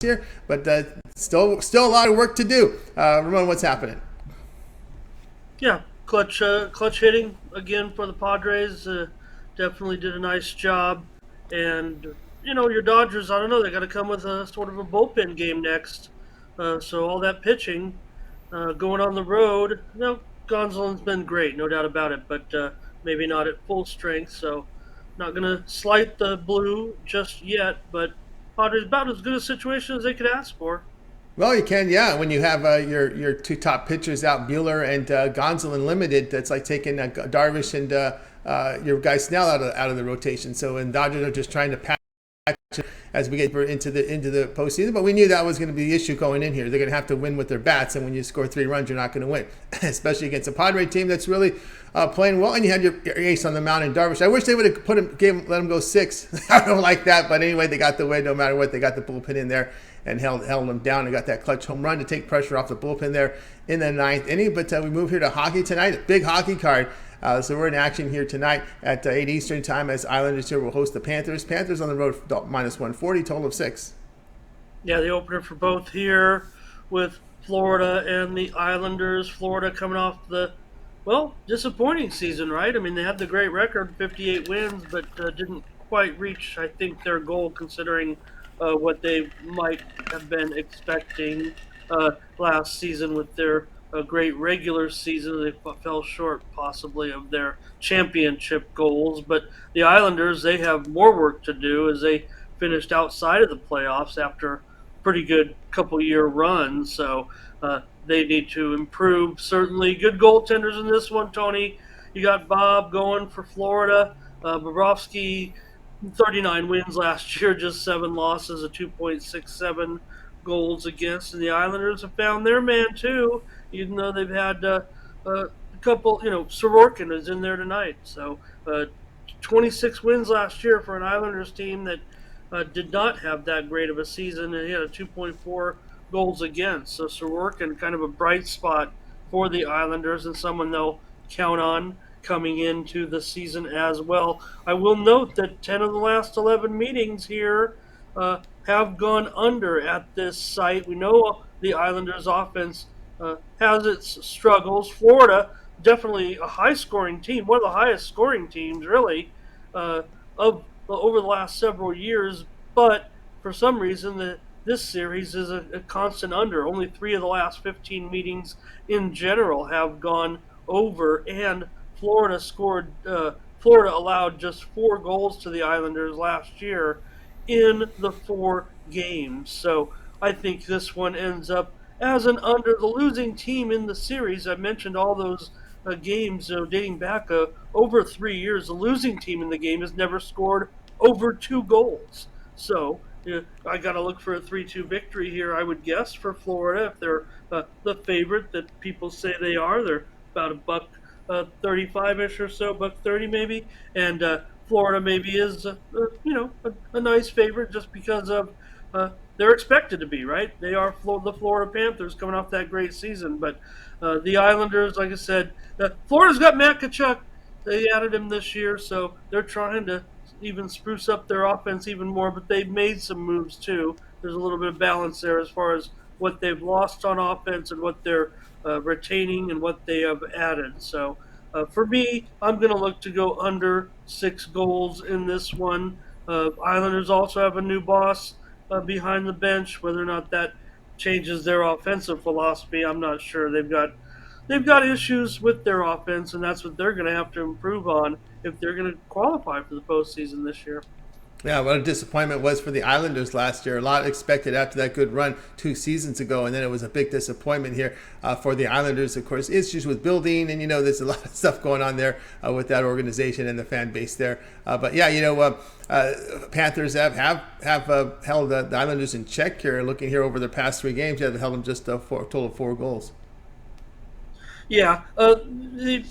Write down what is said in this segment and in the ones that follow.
here, but still a lot of work to do. Ramon, what's happening? Yeah, clutch hitting again for the Padres. Definitely did a nice job, and your Dodgers. I don't know. They got to come with a sort of a bullpen game next. So all that pitching, going on the road. Gonsolin's been great, no doubt about it, but maybe not at full strength. So not gonna slight the blue just yet, but Padres about as good a situation as they could ask for. Well, you can, yeah. When you have your two top pitchers out, Bueller and Gonsolin limited, that's like taking Darvish and your guy Snell out of the rotation. So, and Dodgers are just trying to patch as we get into the postseason. But we knew that was going to be the issue going in here. They're going to have to win with their bats, and when you score 3 runs, you're not going to win, especially against a Padre team that's really playing well. And you had your ace on the mound in Darvish. I wish they would have let him go 6. I don't like that, but anyway, they got the win no matter what. They got the bullpen in there and held them down and got that clutch home run to take pressure off the bullpen there in the ninth inning. But we move here to hockey tonight, a big hockey card. So we're in action here tonight at 8 Eastern time as Islanders here will host the Panthers. Panthers on the road minus 140, total of 6. Yeah, the opener for both here with Florida and the Islanders. Florida coming off the, disappointing season, right? I mean, they had the great record, 58 wins, but didn't quite reach, I think, their goal considering what they might have been expecting last season with their great regular season. They fell short, possibly, of their championship goals. But the Islanders, they have more work to do as they finished outside of the playoffs after pretty good couple year run. So they need to improve. Certainly, good goaltenders in this one, Tony. You got Bob going for Florida. Bobrovsky, 39 wins last year, just 7 losses, a 2.67 goals against. And the Islanders have found their man, too, even though they've had a couple, Sorokin is in there tonight. So 26 wins last year for an Islanders team that did not have that great of a season, and he had a 2.4 goals against. So Sorokin, kind of a bright spot for the Islanders and someone they'll count on coming into the season as well. I will note that 10 of the last 11 meetings here have gone under at this site. We know the Islanders' offense has its struggles. Florida, definitely a high-scoring team, one of the highest-scoring teams, really, of over the last several years. But for some reason, this series is a constant under. Only 3 of the last 15 meetings in general have gone over, and Florida allowed just 4 goals to the Islanders last year in the 4 games. So I think this one ends up as an under. The losing team in the series, I mentioned all those games dating back over 3 years. The losing team in the game has never scored over 2 goals. So I got to look for a 3-2 victory here, I would guess, for Florida. If they're the favorite that people say they are, they're about a buck 35-ish or so, buck 30 maybe. And Florida maybe is, a nice favorite just because of they're expected to be, right? They are the Florida Panthers coming off that great season. But the Islanders, like I said, Florida's got Matt Tkachuk. They added him this year, so they're trying to even spruce up their offense even more. But they've made some moves too. There's a little bit of balance there as far as what they've lost on offense and what they're retaining and what they have added. So for me, I'm going to look to go under 6 goals in this one. Islanders also have a new boss behind the bench. Whether or not that changes their offensive philosophy, I'm not sure. They've got issues with their offense, and that's what they're going to have to improve on if they're going to qualify for the postseason this year. Yeah, what a disappointment was for the Islanders last year. A lot expected after that good run 2 seasons ago, and then it was a big disappointment here for the Islanders. Of course, issues with building, and there's a lot of stuff going on there with that organization and the fan base there. But yeah, Panthers have held the Islanders in check here. Looking here over the past 3 games, yeah, they held them just a total of 4 goals. Yeah, the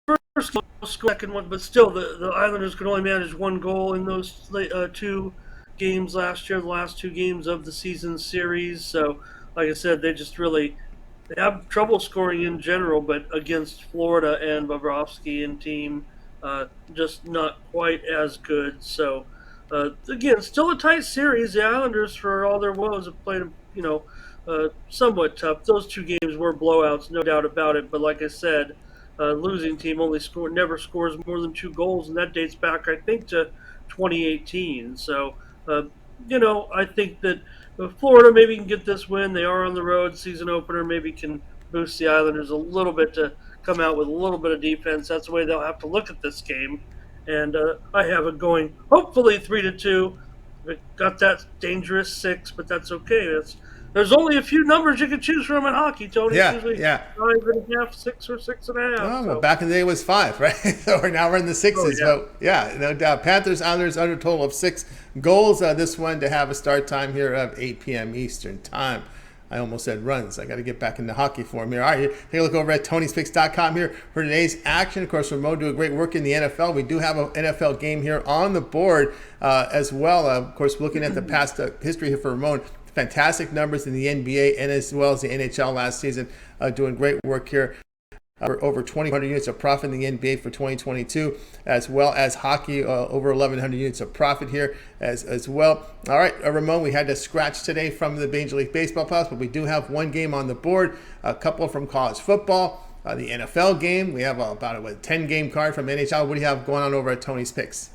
first goal, second one, but still, the Islanders could only manage 1 goal in those 2 games last year, the last 2 games of the season series. So, like I said, they have trouble scoring in general, but against Florida and Bobrovsky and team, just not quite as good. So, Again, still a tight series. The Islanders, for all their woes, have played somewhat tough. Those two games were blowouts, no doubt about it. But like I said, losing team never scores more than 2 goals, and that dates back, I think, to 2018. So, uh, I think that Florida maybe can get this win. They are on the road, season opener. Maybe can boost the Islanders a little bit to come out with a little bit of defense. That's the way they'll have to look at this game. And I have it going hopefully 3-2. It got that dangerous 6, but that's okay. There's only a few numbers you can choose from in hockey, Tony. It's Yeah, usually yeah. 5.5, 6, or 6.5. Oh, well, So, back in the day it was 5, right? So now we're in the oh sixes. yeah, But yeah, no doubt. Panthers, Islanders under a total of 6 goals. This one to have a start time here of 8 p.m. Eastern time. I almost said runs. I got to get back into hockey form here. All right, take a look over at Tony'sPicks.com here for today's action. Of course, Ramon doing great work in the NFL. We do have an NFL game here on the board as well. Of course, looking at the past history here for Ramon. Fantastic numbers in the NBA and as well as the NHL last season. Doing great work here. Over 2,200 units of profit in the NBA for 2022, as well as hockey, over 1,100 units of profit here as well. All right, Ramon, we had to scratch today from the Major League Baseball playoffs, but we do have one game on the board, a couple from college football, the NFL game. We have about a 10-game card from NHL. What do you have going on over at Tony's Picks?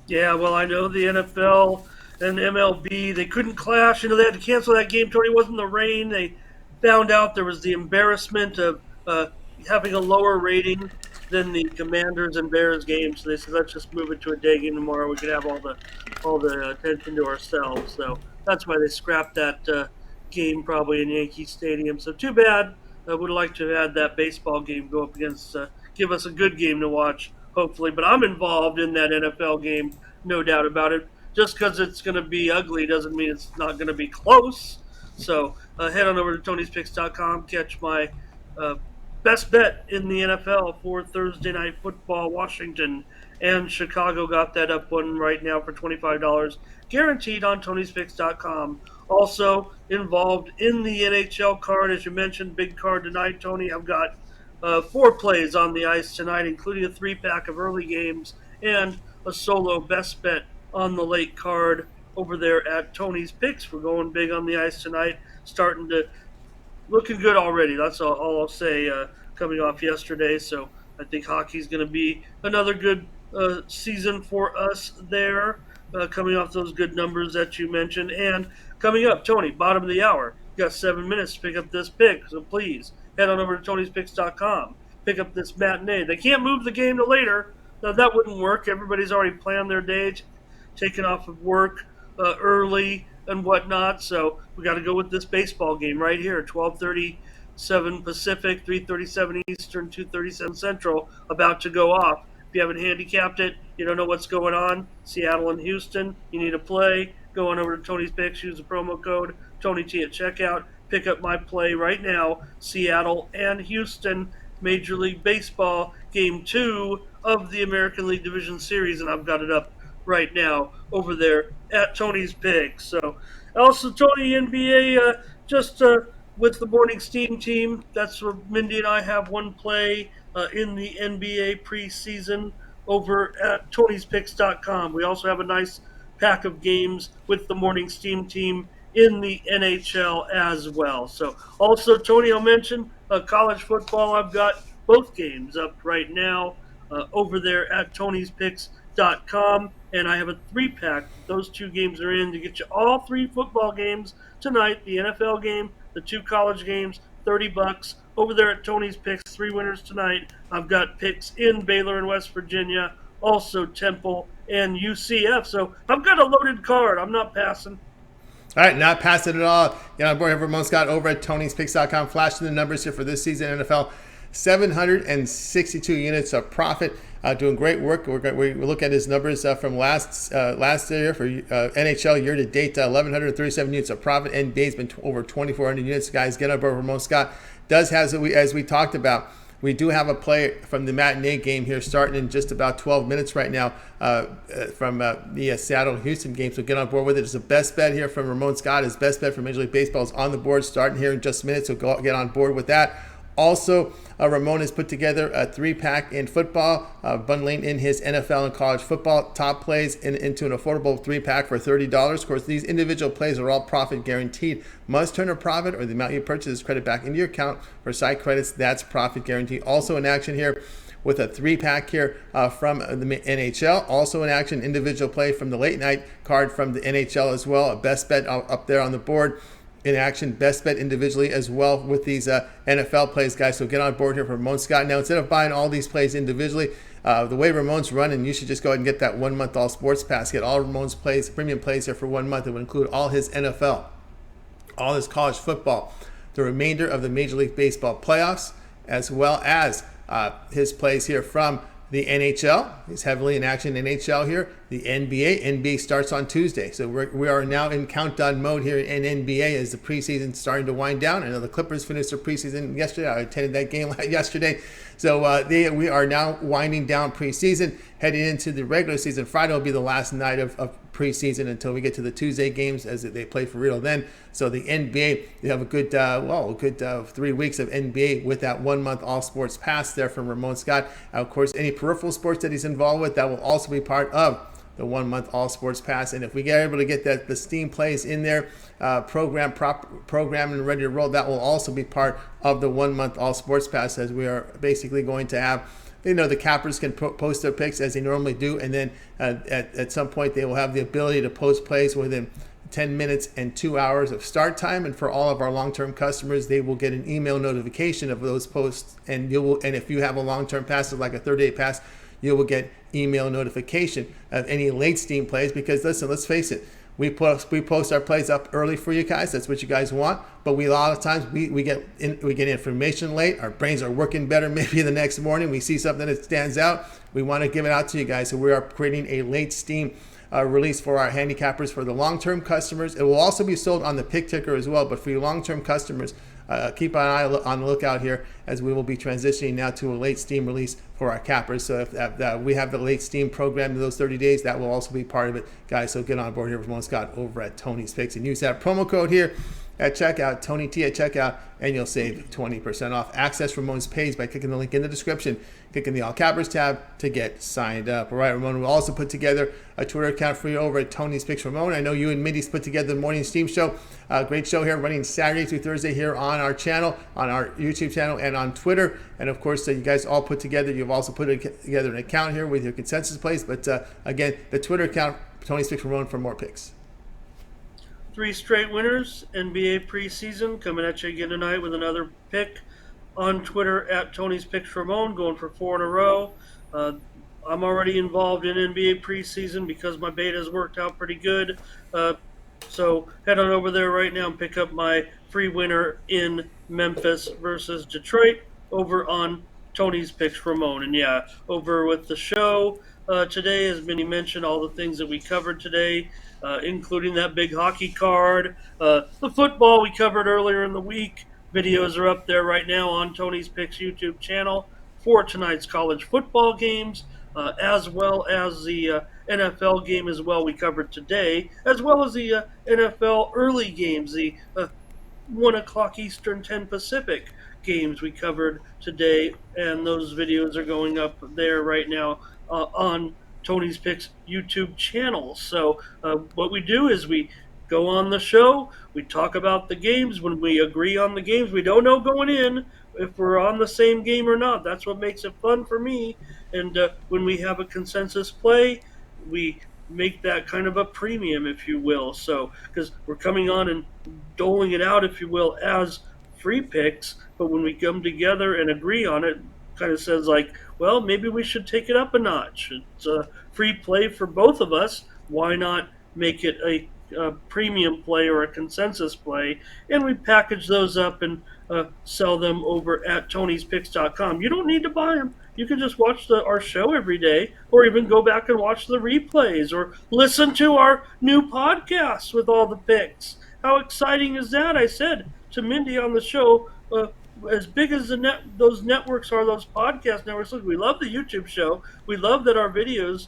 yeah. Well, I know the NFL and MLB, they couldn't clash. They had to cancel that game. Tony, it wasn't the rain. They found out there was the embarrassment of having a lower rating than the Commanders and Bears game. So they said, let's just move it to a day game tomorrow. We could have all the attention to ourselves. So that's why they scrapped that game probably in Yankee Stadium. So too bad. I would like to have had that baseball game go up against, give us a good game to watch, hopefully. But I'm involved in that NFL game, no doubt about it. Just because it's going to be ugly doesn't mean it's not going to be close. So head on over to Tony'sPicks.com, catch my best bet in the NFL for Thursday Night Football. Washington and Chicago got that up one right now for $25, guaranteed on Tony'sPicks.com. Also involved in the NHL card, as you mentioned, big card tonight, Tony. I've got 4 plays on the ice tonight, including a 3-pack of early games and a solo best bet on the late card over there at Tony's Picks. We're going big on the ice tonight, starting to looking good already. That's all I'll say coming off yesterday. So I think hockey's going to be another good season for us there, coming off those good numbers that you mentioned. And coming up, Tony, bottom of the hour. You got 7 minutes to pick up this pick, so please head on over to Tony'sPicks.com. Pick up this matinee. They can't move the game to later. Now, that wouldn't work. Everybody's already planned their day, taken off of work early and whatnot. So we got to go with this baseball game right here, 12:37 Pacific, 3:37 Eastern, 2:37 Central, about to go off. If you haven't handicapped it, you don't know what's going on. Seattle and Houston, you need a play. Go on over to Tony's Picks, use the promo code TonyT at checkout. Pick up my play right now, Seattle and Houston, Major League Baseball, Game 2 of the American League Division Series, and I've got it up right now over there at Tony's Picks. So, also Tony, NBA, just with the Morning Steam team, that's where Mindy and I have one play in the NBA preseason over at Tony'sPicks.com. We also have a nice pack of games with the Morning Steam team in the NHL as well. So, also, Tony, I'll mention college football. I've got both games up right now over there at Tony'sPicks.com. And I have a 3-pack. Those 2 games are in to get you all 3 football games tonight. The NFL game, the 2 college games, $30 over there at Tony's Picks. 3 winners tonight. I've got picks in Baylor and West Virginia, also Temple and UCF. So I've got a loaded card. I'm not passing. All right, not passing it at all. Boy, Ramon Scott over at Tony'sPicks.com. Flashing the numbers here for this season NFL. 762 units of profit. Doing great work. We look at his numbers from last year for NHL year to date. 1,137 units of profit. NBA's been over 2,400 units. Guys, get up over Ramon Scott. Does has as we talked about. We do have a play from the matinee game here starting in just about 12 minutes right now from the Seattle-Houston game. So get on board with it. It's the best bet here from Ramon Scott. His best bet for Major League Baseball is on the board starting here in just a minute. So get on board with that. Also, Ramon has put together a 3-pack in football, bundling in his NFL and college football top plays into an affordable 3-pack for $30. Of course, these individual plays are all profit guaranteed. Must turn a profit or the amount you purchase is credit back into your account for site credits. That's profit guarantee. Also in action here with a 3-pack here from the NHL. Also in action, individual play from the late night card from the NHL as well. A best bet up there on the board. In action, best bet individually as well with these NFL plays, guys. So get on board here for Ramon Scott. Now, instead of buying all these plays individually, the way Ramon's running, you should just go ahead and get that 1 month all sports pass. Get all Ramon's plays, premium plays here for 1 month. It would include all his NFL, all his college football, the remainder of the Major League Baseball playoffs, as well as his plays here from the NHL. He's heavily in action in NHL here. The NBA starts on Tuesday. So we are now in countdown mode here in NBA as the preseason starting to wind down. I know the Clippers finished their preseason yesterday. I attended that game yesterday. So we are now winding down preseason, heading into the regular season. Friday will be the last night of preseason until we get to the Tuesday games as they play for real then. So the NBA, you have a good 3 weeks of NBA with that 1 month all sports pass there from Ramon Scott. Of course, any peripheral sports that he's involved with, that will also be part of the 1 month all sports pass. And if we get able to get the Steam plays in there, program and ready to roll, that will also be part of the 1 month all sports pass, as we are basically going to have, the cappers can post their picks as they normally do, and then at some point they will have the ability to post plays within 10 minutes and 2 hours of start time. And for all of our long-term customers, they will get an email notification of those posts, and if you have a long-term pass, like a 30-day pass, you will get email notification of any late Steam plays. Because listen, let's face it, we post our plays up early for you guys. That's what you guys want. But a lot of times we get information late. Our brains are working better. Maybe the next morning we see something that stands out. We want to give it out to you guys. So we are creating a late Steam release for our handicappers for the long-term customers. It will also be sold on the pick ticker as well. But for your long-term customers, keep an eye on the lookout here, as we will be transitioning now to a late Steam release for our cappers. So if we have the late Steam program in those 30 days, that will also be part of it, guys. So get on board here with Ramon Scott over at Tony's Picks and use that promo code here at checkout, Tony T at checkout, and you'll save 20% off. Access Ramon's page by clicking the link in the description, clicking the All Cappers tab to get signed up. All right, Ramon will also put together a Twitter account for you over at Tony's Picks Ramon. I know you and Mindy's put together the morning Steam show. Great show here, running Saturday through Thursday here on our channel, on our YouTube channel, and on Twitter. And of course, you guys all put together, you've also put together an account here with your consensus plays. But again, the Twitter account, Tony's Picks Ramon, for more picks. 3 straight winners, NBA preseason, coming at you again tonight with another pick on Twitter at Tony's Picks Ramon, going for 4 in a row. I'm already involved in NBA preseason because my betas worked out pretty good. So head on over there right now and pick up my free winner in Memphis versus Detroit over on Tony's Picks Ramon. And yeah, over with the show today, as Minnie mentioned, all the things that we covered today, including that big hockey card, the football we covered earlier in the week. Videos are up there right now on Tony's Picks YouTube channel for tonight's college football games, as well as the NFL game as well we covered today, as well as the NFL early games, the 1 o'clock Eastern, 10 Pacific games we covered today, and those videos are going up there right now on Tony's Picks YouTube channel. So what we do is we go on the show, we talk about the games. When we agree on the games, we don't know going in if we're on the same game or not. That's what makes it fun for me. And when we have a consensus play, we make that kind of a premium, if you will. So because we're coming on and doling it out, if you will, as free picks, but when we come together and agree on it, kind of says like, well, maybe we should take it up a notch. It's a free play for both of us. Why not make it a premium play or a consensus play? And we package those up and sell them over at Tony'sPicks.com. You don't need to buy them. You can just watch our show every day, or even go back and watch the replays, or listen to our new podcast with all the picks. How exciting is that? I said to Mindy on the show, as big as those networks are, those podcast networks, look, we love the YouTube show. We love that our videos,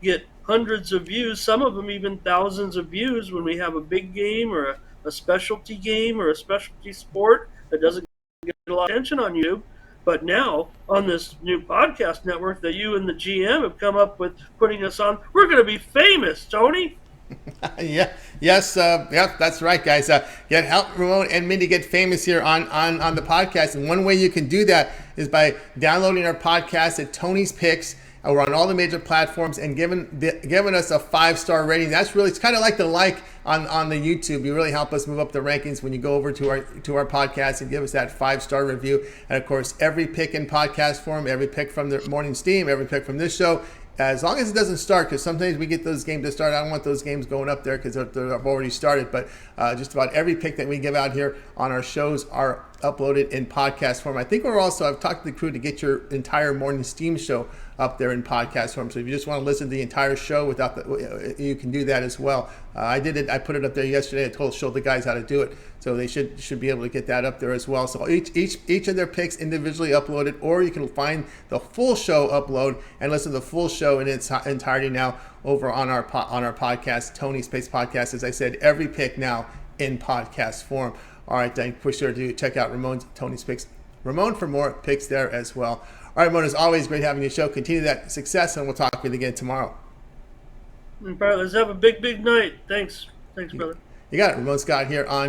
get hundreds of views, some of them even thousands of views when we have a big game or a specialty game or a specialty sport that doesn't a lot of attention on YouTube. But now, on this new podcast network that you and the GM have come up with putting us on, we're going to be famous, Tony. Yeah, yes, yep, that's right, guys. Get help Ramon and me to get famous here on the podcast. And one way you can do that is by downloading our podcast at Tony's Picks. We're on all the major platforms and giving us a 5-star rating. That's really, it's kind of like the on the YouTube. You really help us move up the rankings when you go over to our podcast and give us that 5-star review. And of course, every pick in podcast form, every pick from the morning steam, every pick from this show, as long as it doesn't start, because sometimes we get those games to start. I don't want those games going up there because they've already started. But just about every pick that we give out here on our shows are uploaded in podcast form. I think I've talked to the crew to get your entire morning steam show up there in podcast form. So if you just want to listen to the entire show you can do that as well. I did it. I put it up there yesterday. I showed the guys how to do it. So they should be able to get that up there as well. So each of their picks individually uploaded, or you can find the full show upload and listen to the full show in its entirety now over on our podcast, Tony's Picks Podcast. As I said, every pick now in podcast form. All right, then be sure to check out Tony's Picks. Ramon for more picks there as well. All right, Ramon, as always, great having you show. Continue that success, and we'll talk with you again tomorrow. Let's have a big night. Thanks, brother. You got it. Ramon Scott here on